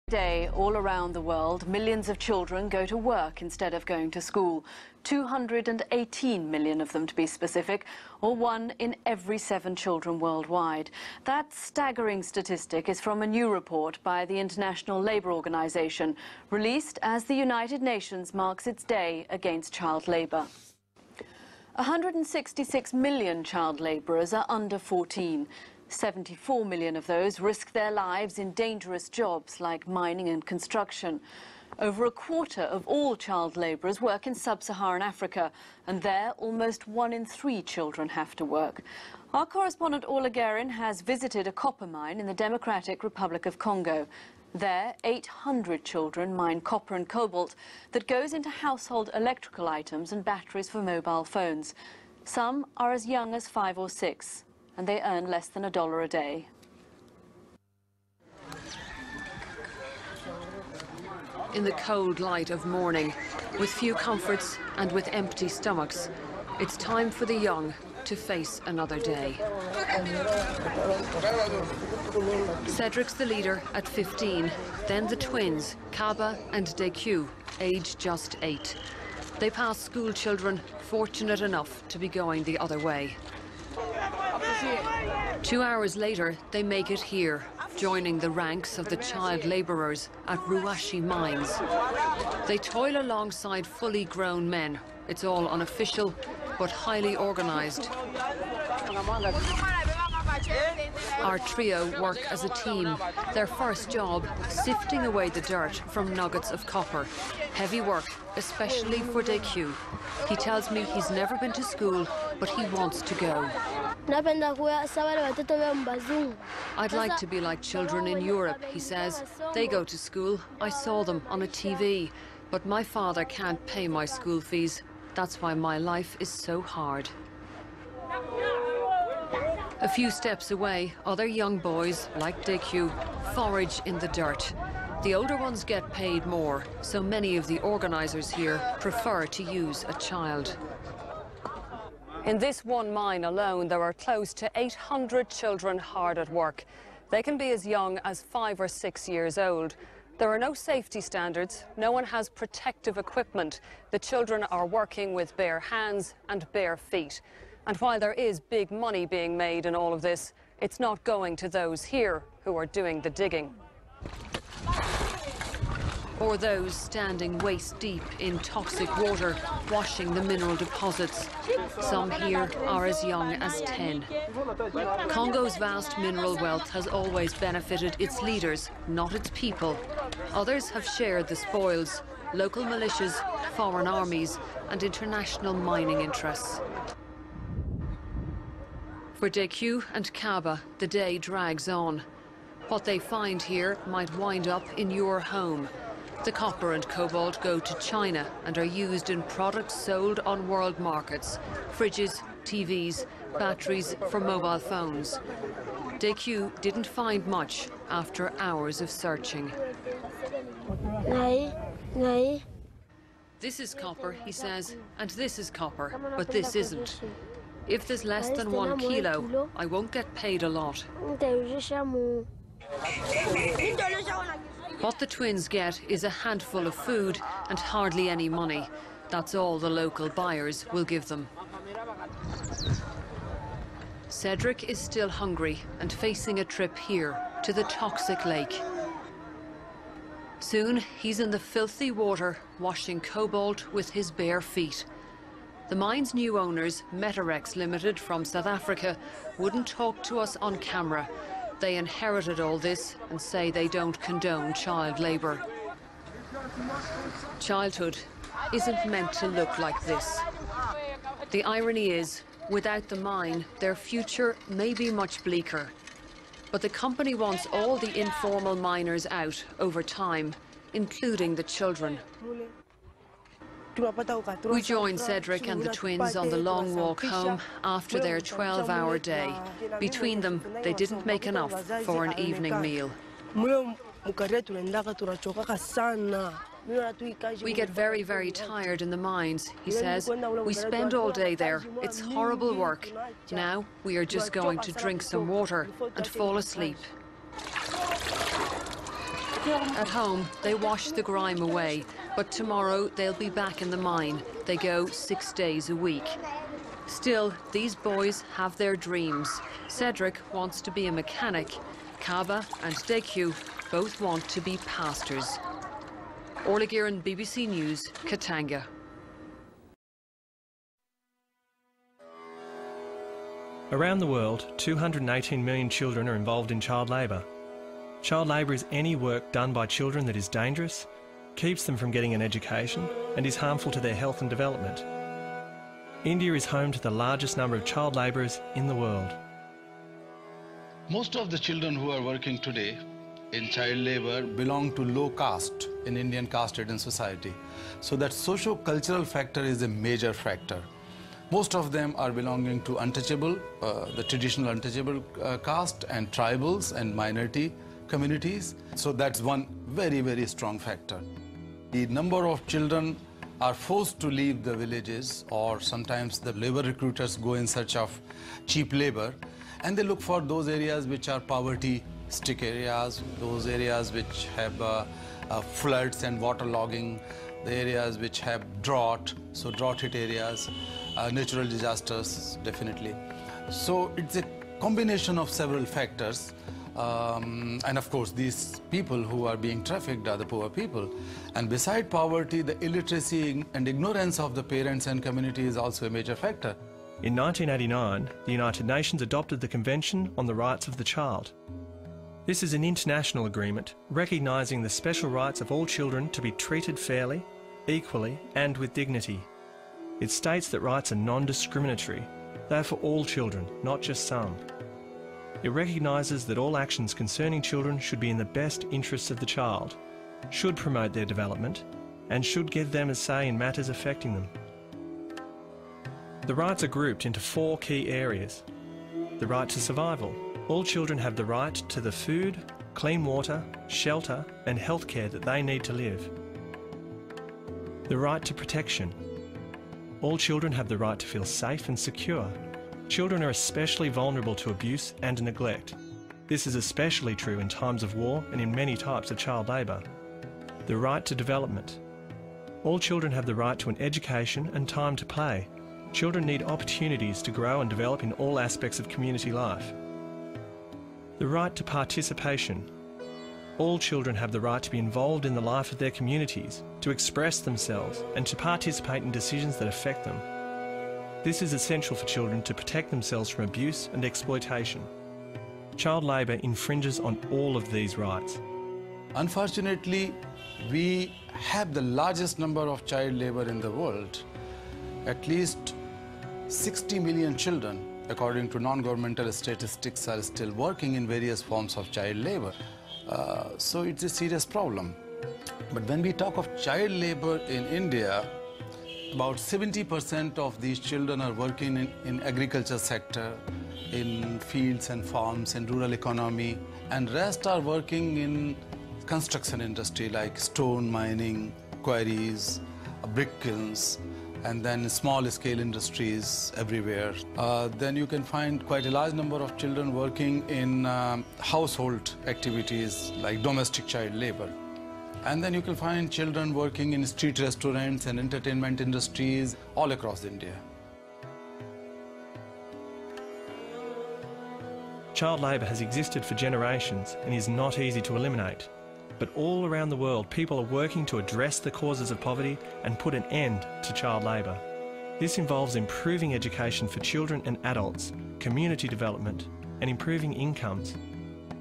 Day, all around the world, millions of children go to work instead of going to school. 218 million of them, to be specific, or 1 in every 7 children worldwide. That staggering statistic is from a new report by the International Labour Organization, released as the United Nations marks its day against child labour. 166 million child labourers are under 14. 74 million of those risk their lives in dangerous jobs like mining and construction. Over a quarter of all child labourers work in sub-Saharan Africa, and there almost 1 in 3 children have to work. Our correspondent Orla Guerin has visited a copper mine in the Democratic Republic of Congo. There, 800 children mine copper and cobalt that goes into household electrical items and batteries for mobile phones. Some are as young as 5 or 6. And they earn less than $1 a day. In the cold light of morning, with few comforts and with empty stomachs, it's time for the young to face another day. Cedric's the leader at 15, then the twins, Kaba and Deku, aged just 8. They pass school children fortunate enough to be going the other way. 2 hours later, they make it here, joining the ranks of the child labourers at Ruashi mines. They toil alongside fully grown men. It's all unofficial, but highly organised. Our trio work as a team. Their first job, sifting away the dirt from nuggets of copper. Heavy work, especially for Deku. He tells me he's never been to school, but he wants to go. I'd like to be like children in Europe, he says. They go to school. I saw them on a TV. But my father can't pay my school fees. That's why my life is so hard. A few steps away, other young boys, like Deku, forage in the dirt. The older ones get paid more, so many of the organisers here prefer to use a child. In this one mine alone, there are close to 800 children hard at work. They can be as young as 5 or 6 years old. There are no safety standards. No one has protective equipment. The children are working with bare hands and bare feet. And while there is big money being made in all of this, it's not going to those here who are doing the digging. Or those standing waist deep in toxic water, washing the mineral deposits. Some here are as young as 10. Congo's vast mineral wealth has always benefited its leaders, not its people. Others have shared the spoils, local militias, foreign armies, and international mining interests. For Deku and Kaba, the day drags on. What they find here might wind up in your home. The copper and cobalt go to China and are used in products sold on world markets. Fridges, TVs, batteries for mobile phones. Deku didn't find much after hours of searching. This is copper, he says, and this is copper, but this isn't. If there's less than 1 kilo, I won't get paid a lot. What the twins get is a handful of food and hardly any money. That's all the local buyers will give them. Cedric is still hungry and facing a trip here to the toxic lake. Soon he's in the filthy water, washing cobalt with his bare feet. The mine's new owners, Metarex Limited from South Africa, wouldn't talk to us on camera. They inherited all this and say they don't condone child labour. Childhood isn't meant to look like this. The irony is, without the mine, their future may be much bleaker. But the company wants all the informal miners out over time, including the children. We joined Cedric and the twins on the long walk home after their 12-hour day. Between them, they didn't make enough for an evening meal. We get very, very tired in the mines, he says. We spend all day there. It's horrible work. Now we are just going to drink some water and fall asleep. At home, they wash the grime away, but tomorrow they'll be back in the mine. They go 6 days a week. Still, these boys have their dreams. Cedric wants to be a mechanic. Kaba and Dekyu both want to be pastors. Orla Guerin, BBC News, Katanga. Around the world, 218 million children are involved in child labour. Child labour is any work done by children that is dangerous, keeps them from getting an education, and is harmful to their health and development. India is home to the largest number of child labourers in the world. Most of the children who are working today in child labour belong to low caste in Indian caste-ridden society. So that socio-cultural factor is a major factor. Most of them are belonging to untouchable, the traditional untouchable caste and tribals and minority communities. So that's one very, very strong factor. The number of children are forced to leave the villages, or sometimes the labor recruiters go in search of cheap labor, and they look for those areas which are poverty-stricken areas, those areas which have floods and waterlogging, the areas which have drought, so drought-hit areas, natural disasters, definitely. So it's a combination of several factors. And of course, these people who are being trafficked are the poor people. And beside poverty, the illiteracy and ignorance of the parents and community is also a major factor. In 1989, the United Nations adopted the Convention on the Rights of the Child. This is an international agreement recognising the special rights of all children to be treated fairly, equally and with dignity. It states that rights are non-discriminatory. They are for all children, not just some. It recognises that all actions concerning children should be in the best interests of the child, should promote their development, and should give them a say in matters affecting them. The rights are grouped into 4 key areas. The right to survival. All children have the right to the food, clean water, shelter, and healthcare that they need to live. The right to protection. All children have the right to feel safe and secure. Children are especially vulnerable to abuse and neglect. This is especially true in times of war and in many types of child labour. The right to development. All children have the right to an education and time to play. Children need opportunities to grow and develop in all aspects of community life. The right to participation. All children have the right to be involved in the life of their communities, to express themselves and to participate in decisions that affect them. This is essential for children to protect themselves from abuse and exploitation. Child labour infringes on all of these rights. Unfortunately, we have the largest number of child labour in the world. At least 60 million children, according to non-governmental statistics, are still working in various forms of child labour. So it's a serious problem. But when we talk of child labour in India, about 70% of these children are working in agriculture sector, in fields and farms and rural economy, and rest are working in construction industry like stone mining, quarries, brick kilns, and then small-scale industries everywhere. Then you can find quite a large number of children working in household activities like domestic child labour. And then you can find children working in street restaurants and entertainment industries all across India. Child labour has existed for generations and is not easy to eliminate. But all around the world, people are working to address the causes of poverty and put an end to child labour. This involves improving education for children and adults, community development, and improving incomes.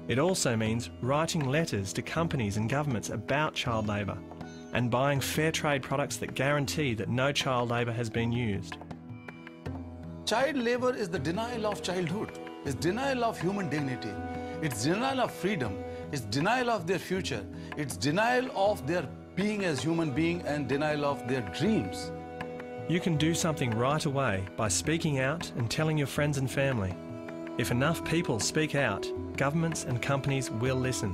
It also means writing letters to companies and governments about child labour and buying fair trade products that guarantee that no child labour has been used. Child labour is the denial of childhood. It's denial of human dignity. It's denial of freedom. It's denial of their future. It's denial of their being as human being and denial of their dreams. You can do something right away by speaking out and telling your friends and family. If enough people speak out, governments and companies will listen.